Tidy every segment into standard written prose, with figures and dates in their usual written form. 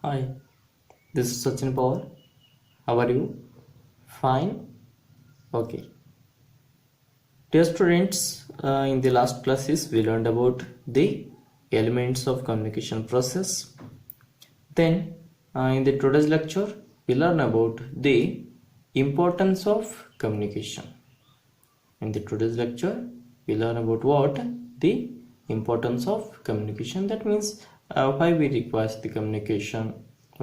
Hi, this is Sachin Pawar. How are you? Fine? Okay. Dear students, in the last classes we learned about the elements of communication process. Then in the today's lecture we learn about the importance of communication. In the today's lecture we learn about what? The importance of communication. That means why we require the communication.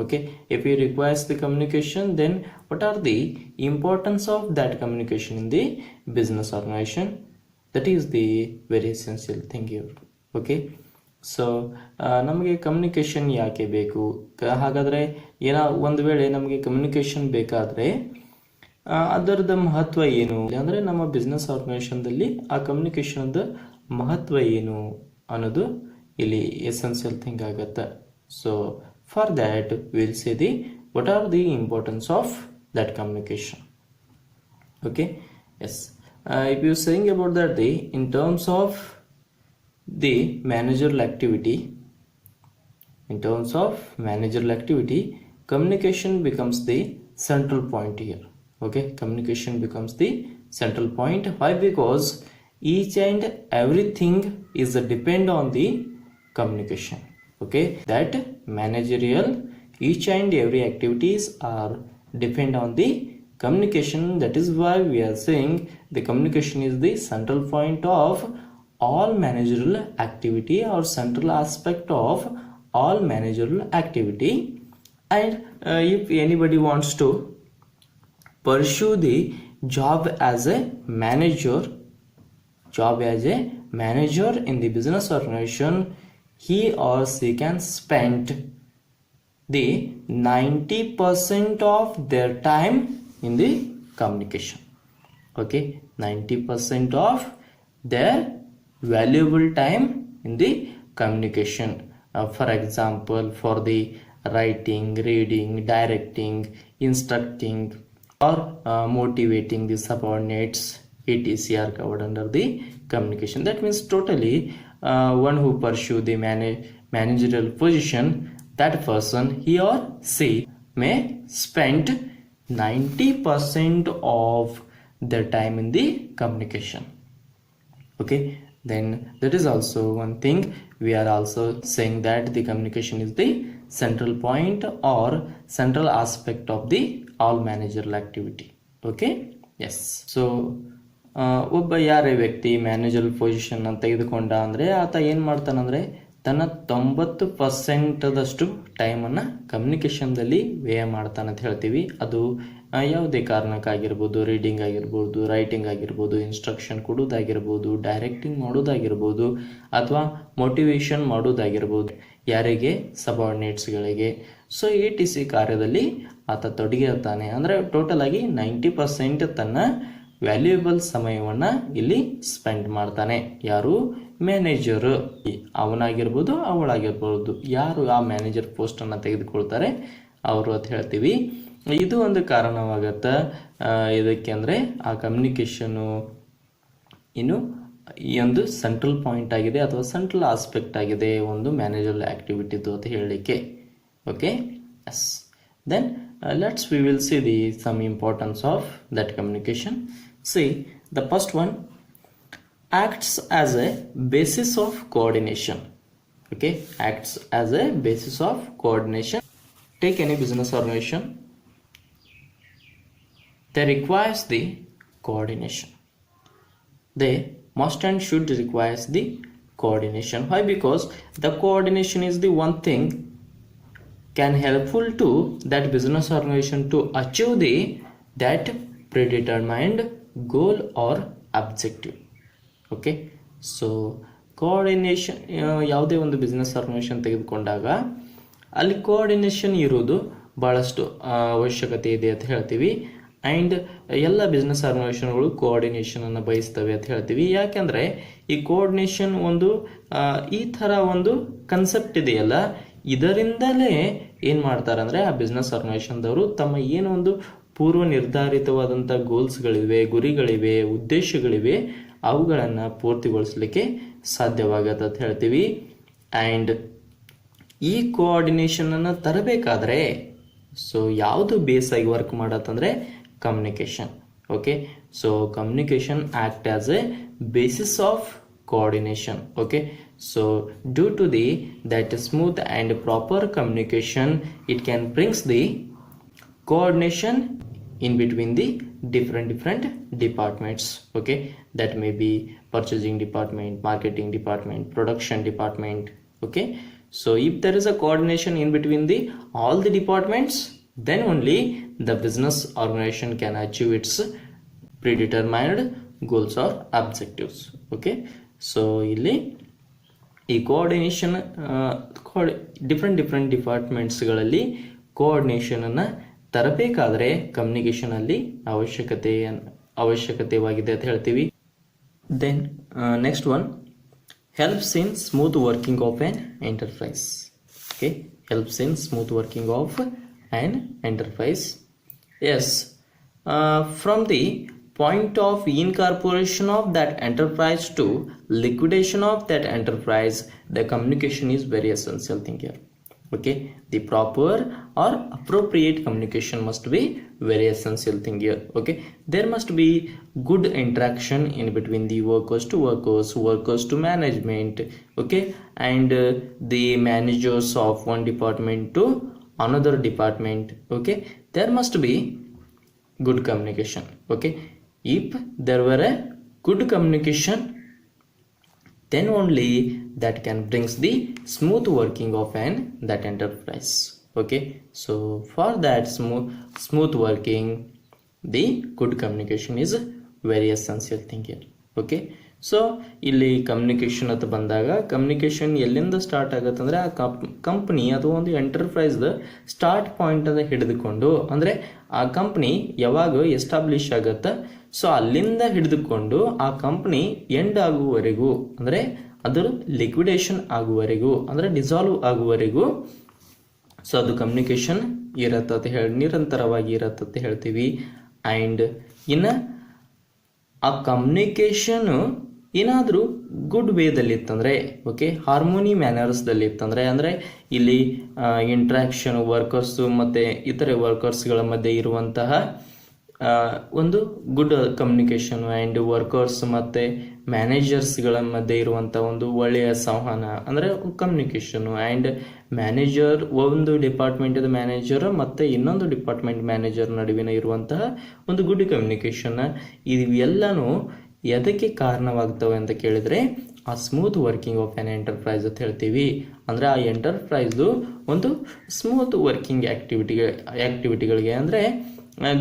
Okay, if we require the communication, then what are the importance of that communication in the business organization? That is the very essential thing here. Okay, so ನಮಗೆ communication ಯಾಕೆ ಬೇಕು? ಹಾಗಾದರೆ ಏನೋ ಒಂದು ವೇಳೆ ನಮಗೆ communication ಬೇಕಾದರೆ ಅದರದ ಮಹತ್ವ ಏನು ಅಂದರೆ ನಮ್ಮ ಬಿಸ್ನೆಸ್ ಆರ್ಗನೈಸೇಷನ್ದಲ್ಲಿ ಆ ಕಮ್ಯುನಿಕೇಷನ್ದ ಮಹತ್ವ ಏನು ಅನ್ನೋದು ಇಲ್ಲಿ ಎಸೆನ್ಷಿಯಲ್ ಥಿಂಗ್ ಆಗುತ್ತೆ. So for that will say the what are the importance of that communication. Okay, yes. If you saying about that, the in terms of the managerial activity, communication becomes the central point here. Okay, communication becomes the central point. Why? Because each and everything is depend on the communication. Okay, that managerial each and every activities are depend on the communication. That is why we are saying the communication is the central point of all managerial activity or central aspect of all managerial activity. And if anybody wants to pursue the job as a manager in the business organization, he or she can spend the 90% of their time in the communication. Okay, 90% of their valuable time in the communication. For example, for the writing, reading, directing, instructing, or motivating the subordinates, etc. are covered under the communication. That means totally one who pursue the managerial position, that person, he or she may spend 90% of their time in the communication. Okay, then that is also one thing. We are also saying that the communication is the central point or central aspect of the all managerial activity. Okay, yes. So ಒಬ್ಬ ಯಾರೇ ವ್ಯಕ್ತಿ manager position ಅಂತ ತೆಗೆದುಕೊಂಡ ಅಂದರೆ ಆತ ಏನು ಮಾಡ್ತಾನಂದರೆ ತನ್ನ 90% ಟೈಮನ್ನು ಕಮ್ಯುನಿಕೇಷನ್ದಲ್ಲಿ ವ್ಯಯ ಮಾಡ್ತಾನೆ ಅಂತ ಹೇಳ್ತೀವಿ. ಅದು ಯಾವುದೇ ಕಾರಣಕ್ಕಾಗಿರ್ಬೋದು, ರೀಡಿಂಗ್ ಆಗಿರ್ಬೋದು, ರೈಟಿಂಗ್ ಆಗಿರ್ಬೋದು, ಇನ್ಸ್ಟ್ರಕ್ಷನ್ ಕೊಡೋದಾಗಿರ್ಬೋದು, ಡೈರೆಕ್ಟಿಂಗ್ ಮಾಡೋದಾಗಿರ್ಬೋದು, ಅಥವಾ ಮೋಟಿವೇಶನ್ ಮಾಡೋದಾಗಿರ್ಬೋದು, ಯಾರಿಗೆ? ಸಬಾರ್ಡಿನೇಟ್ಸ್ಗಳಿಗೆ. ಸೊ ATC ಕಾರ್ಯದಲ್ಲಿ ಆತ ತೊಡಗಿರ್ತಾನೆ. ಅಂದರೆ ಟೋಟಲ್ ಆಗಿ 90% ತನ್ನ ವ್ಯಾಲ್ಯೂಯಬಲ್ ಸಮಯವನ್ನು ಇಲ್ಲಿ ಸ್ಪೆಂಡ್ ಮಾಡ್ತಾನೆ. ಯಾರು? ಮ್ಯಾನೇಜರ್. ಅವನಾಗಿರ್ಬೋದು, ಅವಳಾಗಿರ್ಬೋದು, ಯಾರು ಆ ಮ್ಯಾನೇಜರ್ ಪೋಸ್ಟನ್ನು ತೆಗೆದುಕೊಳ್ತಾರೆ ಅವರು ಅಂತ ಹೇಳ್ತೀವಿ. ಇದು ಒಂದು ಕಾರಣವಾಗತ್ತೆ ಇದಕ್ಕೆ. ಅಂದರೆ ಆ ಕಮ್ಯುನಿಕೇಷನು ಇನ್ನು ಈ ಒಂದು ಸೆಂಟ್ರಲ್ ಪಾಯಿಂಟ್ ಆಗಿದೆ ಅಥವಾ ಸೆಂಟ್ರಲ್ ಆಸ್ಪೆಕ್ಟ್ ಆಗಿದೆ ಒಂದು ಮ್ಯಾನೇಜರಲ್ ಆಕ್ಟಿವಿಟಿದು ಅಂತ ಹೇಳಲಿಕ್ಕೆ. Okay, yes. Then we will see some importance of that communication. See, the first one acts as a basis of coordination. Okay, acts as a basis of coordination. Take any business organization, they requires the coordination. They must and should requires the coordination. Why? Because the coordination is the one thing can helpful to that business organization to achieve that predetermined goal or objective. Okay, so coordination ಯಾವುದೇ ಒಂದು business organization ತೆಗೆದುಕೊಂಡಾಗ ಅಲ್ಲಿ coordination ಇರೋದು ಭಾಳಷ್ಟು ಅವಶ್ಯಕತೆ ಇದೆ ಅಂತ ಹೇಳ್ತೀವಿ. ಆ್ಯಂಡ್ ಎಲ್ಲ ಬಿಸ್ನೆಸ್ ಆರ್ಗನೈಸೇಷನ್ಗಳು ಕೋಆರ್ಡಿನೇಷನನ್ನು ಬಯಸ್ತವೆ ಅಂತ ಹೇಳ್ತೀವಿ. ಯಾಕೆಂದರೆ ಈ ಕೋಆರ್ಡಿನೇಷನ್ ಒಂದು ಈ ಥರ ಒಂದು ಕನ್ಸೆಪ್ಟ್ ಇದೆಯಲ್ಲ, ಇದರಿಂದಲೇ ಏನು ಮಾಡ್ತಾರೆ ಅಂದರೆ ಆ ಬಿಸ್ನೆಸ್ ಆರ್ಗನೈಸೇಷನ್ದವರು ತಮ್ಮ ಏನೋ ಒಂದು ಪೂರ್ವ ನಿರ್ಧಾರಿತವಾದಂಥ ಗೋಲ್ಸ್ಗಳಿವೆ, ಗುರಿಗಳಿವೆ, ಉದ್ದೇಶಗಳಿವೆ, ಅವುಗಳನ್ನು ಪೂರ್ತಿಗೊಳಿಸಲಿಕ್ಕೆ ಸಾಧ್ಯವಾಗತ್ತೆ ಅಂತ ಹೇಳ್ತೀವಿ. ಆ್ಯಂಡ್ ಈ ಕೋಆರ್ಡಿನೇಷನನ್ನು ತರಬೇಕಾದ್ರೆ ಸೊ ಯಾವುದು ಬೇಸ್ ಆಗಿ ವರ್ಕ್ ಮಾಡತ್ತಂದರೆ communication. Okay, so communication act as a basis of coordination. Okay, so due to that smooth and proper communication, it can brings the coordination in between the different departments. Okay, that may be purchasing department, marketing department, production department. Okay, so if there is a coordination in between the all the departments, then only the business organization can achieve its predetermined goals or objectives. Okay, so ಇಲ್ಲಿ ಈ coordination different ಡಿಪಾರ್ಟ್ಮೆಂಟ್ಸ್ಗಳಲ್ಲಿ ಕೋಆರ್ಡಿನೇಷನನ್ನು ತರಬೇಕಾದ್ರೆ ಕಮ್ಯುನಿಕೇಷನಲ್ಲಿ ಅವಶ್ಯಕತೆವಾಗಿದೆ ಅಂತ ಹೇಳ್ತೀವಿ. Then next one, helps in smooth working of an enterprise. Okay, helps in smooth working of an enterprise. Yes, from the point of incorporation of that enterprise to liquidation of that enterprise, the communication is very essential thing here. Okay, the proper or appropriate communication must be very essential thing here. Okay, there must be good interaction in between the workers to workers, workers to management. Okay, and the managers of one department to another department. Okay, there must be good communication. Okay, if there were a good communication, then only that can brings the smooth working of that enterprise. Okay, so for that smooth working, the good communication is very essential thing here. Okay, so ಇಲ್ಲಿ communication ಅಂತ ಬಂದಾಗ communication ಎಲ್ಲಿಂದ start ಆಗುತ್ತೆ ಅಂದರೆ ಆ company ಅಥವಾ ಒಂದು ಎಂಟರ್ಪ್ರೈಸ್ದ start point ಅಂತ ಹಿಡಿದುಕೊಂಡು, ಅಂದರೆ ಆ ಕಂಪ್ನಿ ಯಾವಾಗ ಎಸ್ಟಾಬ್ಲಿಷ್ ಆಗುತ್ತೆ ಸೊ ಅಲ್ಲಿಂದ ಹಿಡಿದುಕೊಂಡು ಆ ಕಂಪ್ನಿ ಎಂಡ್ ಆಗುವವರೆಗೂ, ಅಂದರೆ ಅದರ ಲಿಕ್ವಿಡೇಷನ್ ಆಗುವವರೆಗೂ, ಅಂದರೆ ಡಿಸಾಲ್ವ್ ಆಗುವವರೆಗೂ ಸೊ ಅದು ಕಮ್ಯುನಿಕೇಷನ್ ಇರತ್ತೆ ನಿರಂತರವಾಗಿ ಇರತ್ತೆ ಹೇಳ್ತೀವಿ. ಆ್ಯಂಡ್ ಇನ್ನು ಆ ಕಮ್ಯುನಿಕೇಷನ್ ಏನಾದರೂ ಗುಡ್ ವೇದಲ್ಲಿ ಇತ್ತಂದರೆ, ಓಕೆ, ಹಾರ್ಮೋನಿ ಮ್ಯಾನರ್ಸ್ದಲ್ಲಿ ಇತ್ತಂದರೆ, ಅಂದರೆ ಇಲ್ಲಿ ಇಂಟ್ರಾಕ್ಷನ್ ವರ್ಕರ್ಸು ಮತ್ತು ಇತರೆ ವರ್ಕರ್ಸ್ಗಳ ಮಧ್ಯೆ ಇರುವಂತಹ ಒಂದು ಗುಡ್ ಕಮ್ಯುನಿಕೇಷನ್ ಆ್ಯಂಡ್ ವರ್ಕರ್ಸ್ ಮತ್ತು ಮ್ಯಾನೇಜರ್ಸ್ಗಳ ಮಧ್ಯೆ ಇರುವಂಥ ಒಂದು ಒಳ್ಳೆಯ ಸಂವಹನ ಅಂದರೆ ಕಮ್ಯುನಿಕೇಷನು. ಆ್ಯಂಡ್ ಮ್ಯಾನೇಜರ್, ಒಂದು ಡಿಪಾರ್ಟ್ಮೆಂಟದ ಮ್ಯಾನೇಜರ್ ಮತ್ತು ಇನ್ನೊಂದು ಡಿಪಾರ್ಟ್ಮೆಂಟ್ ಮ್ಯಾನೇಜರ್ ನಡುವಿನ ಇರುವಂತಹ ಒಂದು ಗುಡ್ ಕಮ್ಯುನಿಕೇಷನ್, ಇವೆಲ್ಲನೂ ಎದಕ್ಕೆ ಕಾರಣವಾಗ್ತವೆ ಅಂತ ಕೇಳಿದರೆ ಆ smooth working of an enterprise ಅಂತ ಹೇಳ್ತೀವಿ. ಅಂದರೆ ಆ ಎಂಟರ್ಪ್ರೈಸ್ದು ಒಂದು ಸ್ಮೂತ್ ವರ್ಕಿಂಗ್ ಆ್ಯಕ್ಟಿವಿಟಿಗಳಿಗೆ, ಅಂದರೆ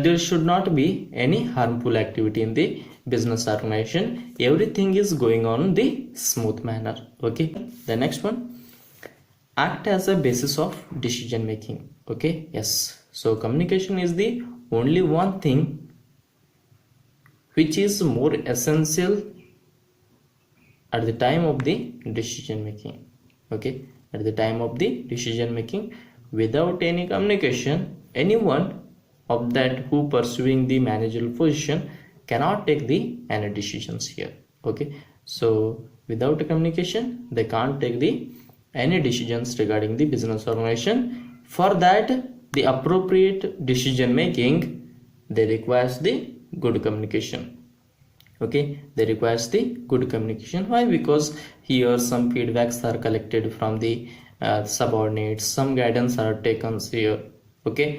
there should not be any harmful activity in the business organization. Everything is going on in the smooth manner. Okay, the next one, act as a basis of decision making. Okay, yes, so communication is the only one thing which is more essential at the time of the decision making. Okay, at the time of the decision making, without any communication, anyone of that who pursuing the managerial position cannot take any decisions here. Okay, so without communication they can't take any decisions regarding the business organization. For that, the appropriate decision making, they requires the good communication. Okay, they requires the good communication. Why? Because here some feedbacks are collected from the subordinates, some guidance are taken here. Okay,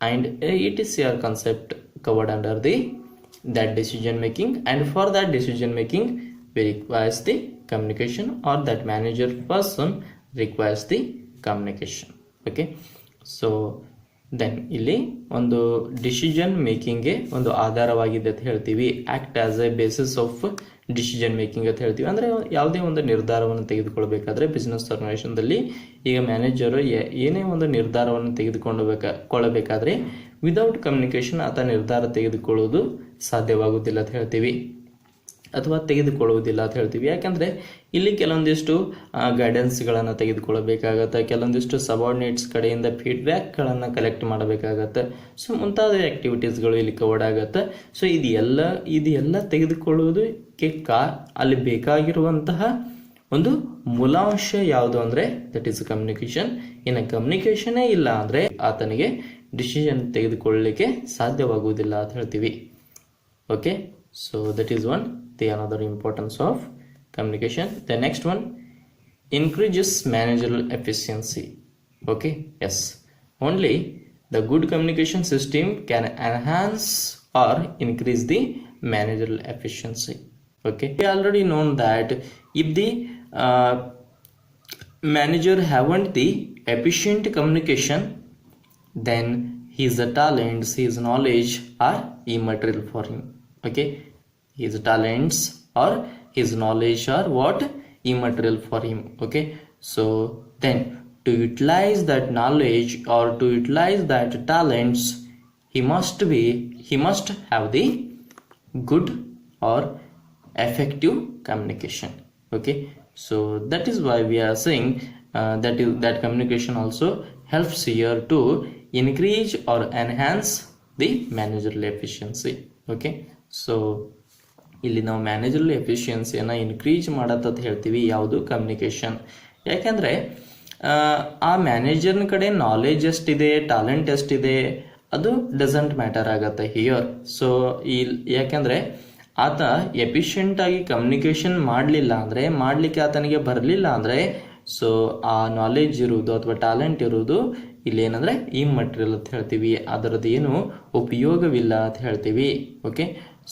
and it is your concept covered under that decision making, and for that decision making we requires the communication, or that manager person requires the communication. Okay, so then ಇಲ್ಲಿ ಒಂದು decision ಮೇಕಿಂಗ್ಗೆ ಒಂದು ಆಧಾರವಾಗಿದೆ ಅಂತ ಹೇಳ್ತೀವಿ. Act as a basis of decision making ಅಂತ ಹೇಳ್ತೀವಿ. ಅಂದರೆ ಯಾವುದೇ ಒಂದು ನಿರ್ಧಾರವನ್ನು ತೆಗೆದುಕೊಳ್ಬೇಕಾದ್ರೆ ಬಿಸ್ನೆಸ್ ಆರ್ಗನೈಸೇಷನ್ದಲ್ಲಿ ಈಗ ಮ್ಯಾನೇಜರು ಏನೇ ಒಂದು ನಿರ್ಧಾರವನ್ನು ತೆಗೆದುಕೊಳ್ಳಬೇಕಾದ್ರೆ ವಿದೌಟ್ ಕಮ್ಯುನಿಕೇಷನ್ ಆತ ನಿರ್ಧಾರ ತೆಗೆದುಕೊಳ್ಳೋದು ಸಾಧ್ಯವಾಗುವುದಿಲ್ಲ ಅಂತ ಹೇಳ್ತೀವಿ, ಅಥವಾ ತೆಗೆದುಕೊಳ್ಳುವುದಿಲ್ಲ ಅಂತ ಹೇಳ್ತೀವಿ. ಯಾಕಂದರೆ ಇಲ್ಲಿ ಕೆಲವೊಂದಿಷ್ಟು ಗೈಡೆನ್ಸ್ಗಳನ್ನು ತೆಗೆದುಕೊಳ್ಳಬೇಕಾಗತ್ತೆ, ಕೆಲವೊಂದಿಷ್ಟು ಸಬಾರ್ಡಿನೇಟ್ಸ್ ಕಡೆಯಿಂದ ಫೀಡ್ಬ್ಯಾಕ್ಗಳನ್ನು ಕಲೆಕ್ಟ್ ಮಾಡಬೇಕಾಗತ್ತೆ. ಸೊ ಮುಂತಾದ ಆ್ಯಕ್ಟಿವಿಟೀಸ್ಗಳು ಇಲ್ಲಿ ಕವರ್ಡ್ ಆಗುತ್ತೆ. ಸೊ ಇದೆಲ್ಲ ತೆಗೆದುಕೊಳ್ಳುವುದಕ್ಕೆ ಅಲ್ಲಿ ಬೇಕಾಗಿರುವಂತಹ ಒಂದು ಮೂಲಾಂಶ ಯಾವುದು ಅಂದರೆ ದಟ್ ಈಸ್ ಕಮ್ಯುನಿಕೇಶನ್. ಇನ್ನು ಕಮ್ಯುನಿಕೇಶನೇ ಇಲ್ಲ ಅಂದರೆ ಆತನಿಗೆ ಡಿಸಿಷನ್ ತೆಗೆದುಕೊಳ್ಳಲಿಕ್ಕೆ ಸಾಧ್ಯವಾಗುವುದಿಲ್ಲ ಅಂತ ಹೇಳ್ತೀವಿ. Okay, so that is one the another importance of communication. The next one, increases managerial efficiency. Okay, yes, only the good communication system can enhance or increase the managerial efficiency. Okay, we already known that if the manager haven't the efficient communication, then his talents, his knowledge are immaterial for him. Okay, his talents or his knowledge are what? Immaterial for him. Okay, so then to utilize that knowledge or to utilize that talents, he must have the good or effective communication. Okay, so that is why we are saying that communication also helps here to increase or enhance the managerial efficiency. Okay, so ಇಲ್ಲಿ ನಾವು managerial ಎಫಿಷಿಯನ್ಸಿಯನ್ನು increase ಮಾಡತ್ತಂತ ಹೇಳ್ತೀವಿ. ಯಾವುದು? Communication. ಯಾಕೆಂದರೆ ಆ ಮ್ಯಾನೇಜರ್ನ ಕಡೆ knowledge ಎಷ್ಟಿದೆ, talent ಎಷ್ಟಿದೆ, ಅದು ಡಸಂಟ್ ಮ್ಯಾಟರ್ ಆಗತ್ತೆ ಹಿಯರ್. ಸೊ ಯಾಕೆಂದರೆ ಆತ ಎಫಿಷಿಯೆಂಟಾಗಿ ಕಮ್ಯುನಿಕೇಷನ್ ಮಾಡಲಿಲ್ಲ ಅಂದರೆ, ಮಾಡಲಿಕ್ಕೆ ಆತನಿಗೆ ಬರಲಿಲ್ಲ ಅಂದರೆ, ಸೊ ಆ ನಾಲೆಜ್ ಇರುವುದು ಅಥವಾ ಟ್ಯಾಲೆಂಟ್ ಇರುವುದು ಇಲ್ಲಿ ಏನಂದರೆ ಇಮ್ಮೆಟೀರಿಯಲ್ ಅಂತ ಹೇಳ್ತೀವಿ. ಅದರದ್ದು ಏನು ಉಪಯೋಗವಿಲ್ಲ ಅಂತ ಹೇಳ್ತೀವಿ. ಓಕೆ,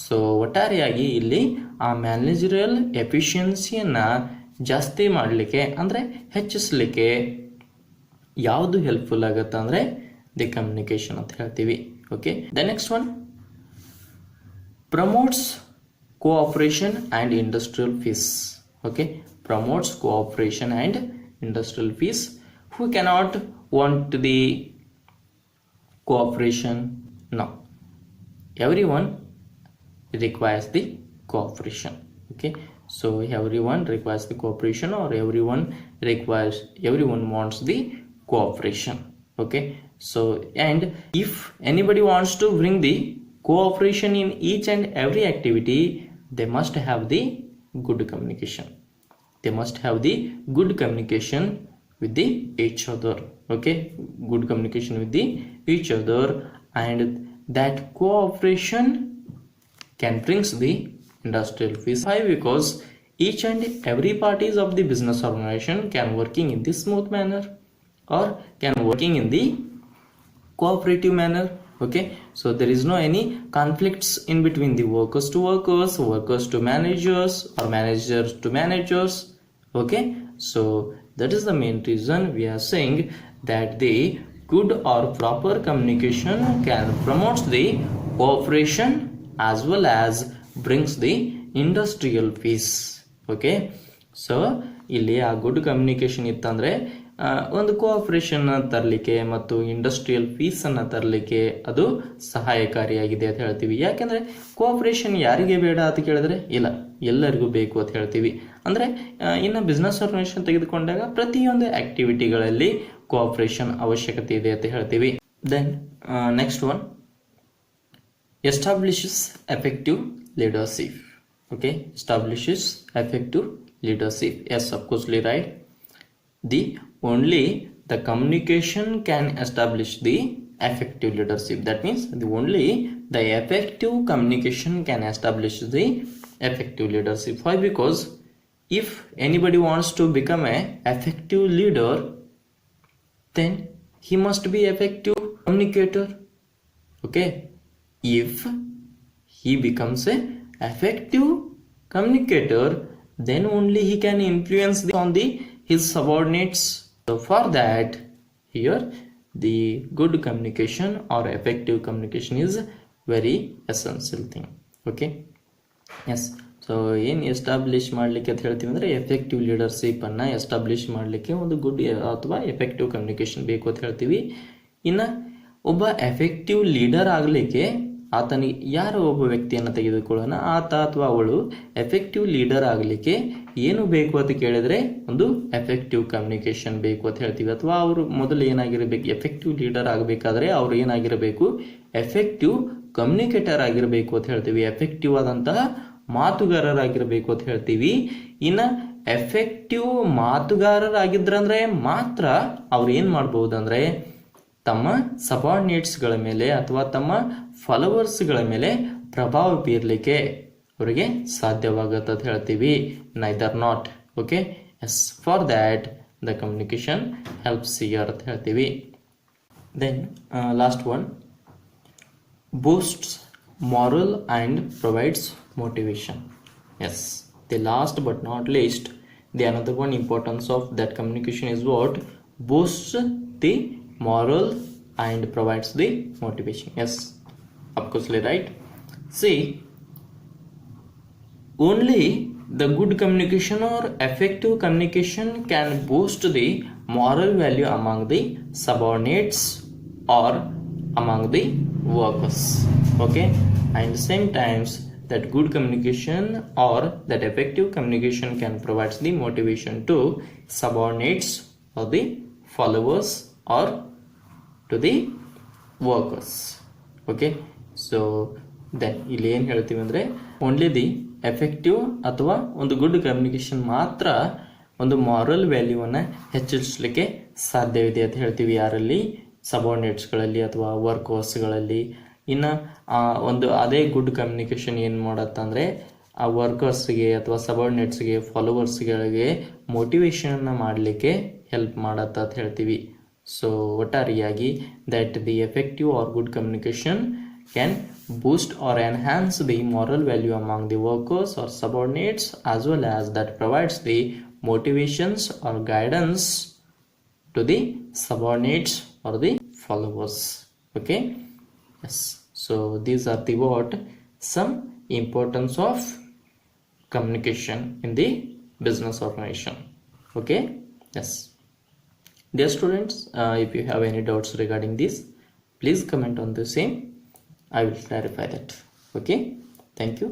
ಸೊ ಒಟ್ಟಾರೆಯಾಗಿ ಇಲ್ಲಿ ಆ ಮ್ಯಾನೇಜರಿಯಲ್ ಎಫಿಷಿಯನ್ಸಿಯನ್ನು ಜಾಸ್ತಿ ಮಾಡಲಿಕ್ಕೆ ಅಂದರೆ ಹೆಚ್ಚಿಸಲಿಕ್ಕೆ ಯಾವುದು ಹೆಲ್ಪ್ಫುಲ್ ಆಗುತ್ತೆ ಅಂದರೆ ದಿ ಕಮ್ಯುನಿಕೇಷನ್ ಅಂತ ಹೇಳ್ತೀವಿ. Okay, the next one, promotes cooperation and industrial peace. Okay, promotes cooperation and industrial peace. Who cannot want the cooperation? No, everyone requires the cooperation. Okay, so everyone requires the cooperation, or everyone wants the cooperation. Okay, so and if anybody wants to bring the cooperation in each and every activity, they must have the good communication. They must have the good communication with the each other. Okay, good communication with the each other, and that cooperation can brings the industrial peace. Why? Because each and every parties of the business organization can working in this smooth manner or can working in the cooperative manner. Okay, so there is no any conflicts in between the workers to workers, workers to managers, or managers to managers. Okay, so that is the main reason we are saying that the good or proper communication can promote the cooperation as well as brings the industrial peace. Okay, so ಇಲ್ಲಿ ಆ good communication ಇತ್ತಂದ್ರೆ ಒಂದು cooperation ತರಲಿಕ್ಕೆ ಮತ್ತು industrial ಪೀಸನ್ನು ತರಲಿಕ್ಕೆ ಅದು ಸಹಾಯಕಾರಿಯಾಗಿದೆ ಅಂತ ಹೇಳ್ತೀವಿ. ಯಾಕೆಂದರೆ ಕೋಆಪರೇಷನ್ ಯಾರಿಗೆ ಬೇಡ ಅಂತ ಕೇಳಿದ್ರೆ ಇಲ್ಲ, ಎಲ್ಲರಿಗೂ ಬೇಕು ಅಂತ ಹೇಳ್ತೀವಿ. ಅಂದರೆ ಇನ್ನು ಬಿಸ್ನೆಸ್ ಆರ್ಗನೈಸೇಷನ್ ತೆಗೆದುಕೊಂಡಾಗ ಪ್ರತಿಯೊಂದು ಆಕ್ಟಿವಿಟಿಗಳಲ್ಲಿ ಕೋಆಪರೇಷನ್ ಅವಶ್ಯಕತೆ ಇದೆ ಅಂತ ಹೇಳ್ತೀವಿ. Then next one, establishes effective leadership. Okay, establishes effective leadership. Yes, of course, right. Only the communication can establish the effective leadership. That means only the effective communication can establish the effective leadership. Why? Because if anybody wants to become a effective leader, then he must be effective communicator. Okay, if he becomes a effective communicator, then only he can influence on his subordinates. So for that, here the good communication or effective communication is very essential thing. Okay, yes. So ಏನು establish ಮಾಡಲಿಕ್ಕೆ ಅಂತ ಹೇಳ್ತೀವಿ ಅಂದರೆ effective ಲೀಡರ್ಶಿಪ್ಪನ್ನು establish ಮಾಡಲಿಕ್ಕೆ ಒಂದು good ಅಥವಾ effective communication ಬೇಕು ಅಂತ ಹೇಳ್ತೀವಿ. ಇನ್ನು ಒಬ್ಬ ಎಫೆಕ್ಟಿವ್ ಲೀಡರ್ ಆಗಲಿಕ್ಕೆ ಆತನಿಗೆ ಯಾರೋ ಒಬ್ಬ ವ್ಯಕ್ತಿಯನ್ನು ತೆಗೆದುಕೊಳ್ಳೋಣ, ಆತ ಅಥವಾ ಅವಳು ಎಫೆಕ್ಟಿವ್ ಲೀಡರ್ ಆಗಲಿಕ್ಕೆ ಏನು ಬೇಕು ಅಂತ ಕೇಳಿದರೆ ಒಂದು ಎಫೆಕ್ಟಿವ್ ಕಮ್ಯುನಿಕೇಷನ್ ಬೇಕು ಅಂತ ಹೇಳ್ತೀವಿ. ಅಥವಾ ಅವರು ಮೊದಲು ಏನಾಗಿರಬೇಕು, ಎಫೆಕ್ಟಿವ್ ಲೀಡರ್ ಆಗಬೇಕಾದ್ರೆ ಅವರು ಏನಾಗಿರಬೇಕು, ಎಫೆಕ್ಟಿವ್ ಕಮ್ಯುನಿಕೇಟರ್ ಆಗಿರಬೇಕು ಅಂತ ಹೇಳ್ತೀವಿ. ಎಫೆಕ್ಟಿವ್ ಆದಂತಹ ಮಾತುಗಾರರಾಗಿರಬೇಕು ಅಂತ ಹೇಳ್ತೀವಿ. ಇನ್ನು ಎಫೆಕ್ಟಿವ್ ಮಾತುಗಾರರಾಗಿದ್ರಂದ್ರೆ ಮಾತ್ರ ಅವ್ರು ಏನು ಮಾಡ್ಬೋದಂದ್ರೆ ತಮ್ಮ ಸಬಾರ್ಡಿನೇಟ್ಸ್ಗಳ ಮೇಲೆ ಅಥವಾ ತಮ್ಮ ಫಾಲೋವರ್ಸ್ಗಳ ಮೇಲೆ ಪ್ರಭಾವ ಬೀರಲಿಕ್ಕೆ ಅವರಿಗೆ ಸಾಧ್ಯವಾಗುತ್ತೆ ಅಂತ ಹೇಳ್ತೀವಿ. Neither not. Okay, yes, for that the communication helps here ಅಂತ ಹೇಳ್ತೀವಿ. Then last one, boosts moral and provides motivation. Yes, the last but not least, the another one importance of that communication is what? Boosts the moral and provides the motivation. Yes, of course, right. See, only the good communication or effective communication can boost the moral value among the subordinates or among the workers. Okay, and same times that good communication or that effective communication can provide the motivation to subordinates or the followers or to the workers. Okay, so then ಇಲ್ಲಿ ಏನು ಹೇಳ್ತೀವಿ ಅಂದರೆ only the effective ಅಥವಾ ಒಂದು good communication ಮಾತ್ರ ಒಂದು moral ವ್ಯಾಲ್ಯೂವನ್ನು ಹೆಚ್ಚಿಸಲಿಕ್ಕೆ ಸಾಧ್ಯವಿದೆ ಅಂತ ಹೇಳ್ತೀವಿ. ಯಾರಲ್ಲಿ? ಸಬಾರ್ಡಿನೇಟ್ಸ್ಗಳಲ್ಲಿ ಅಥವಾ ವರ್ಕರ್ಸ್ಗಳಲ್ಲಿ. ಇನ್ನು ಒಂದು ಅದೇ ಗುಡ್ ಕಮ್ಯುನಿಕೇಷನ್ ಏನು ಮಾಡತ್ತಂದರೆ ಆ ವರ್ಕರ್ಸ್ಗೆ ಅಥವಾ ಸಬಾರ್ಡಿನೇಟ್ಸ್ಗೆ ಫಾಲೋವರ್ಸ್ಗಳಿಗೆ ಮೋಟಿವೇಶನ್ನ ಮಾಡಲಿಕ್ಕೆ ಹೆಲ್ಪ್ ಮಾಡತ್ತ ಅಂತ ಹೇಳ್ತೀವಿ. ಸೊ ಒಟ್ಟಾರೆಯಾಗಿ that the effective are good communication can boost or enhance the moral value among the workers or subordinates, as well as that provides the motivations or guidance to the subordinates or the followers. Okay, yes, so these are the what some importance of communication in the business organization. Okay, yes, dear students, if you have any doubts regarding this, please comment on the same. I will clarify that. Okay, thank you.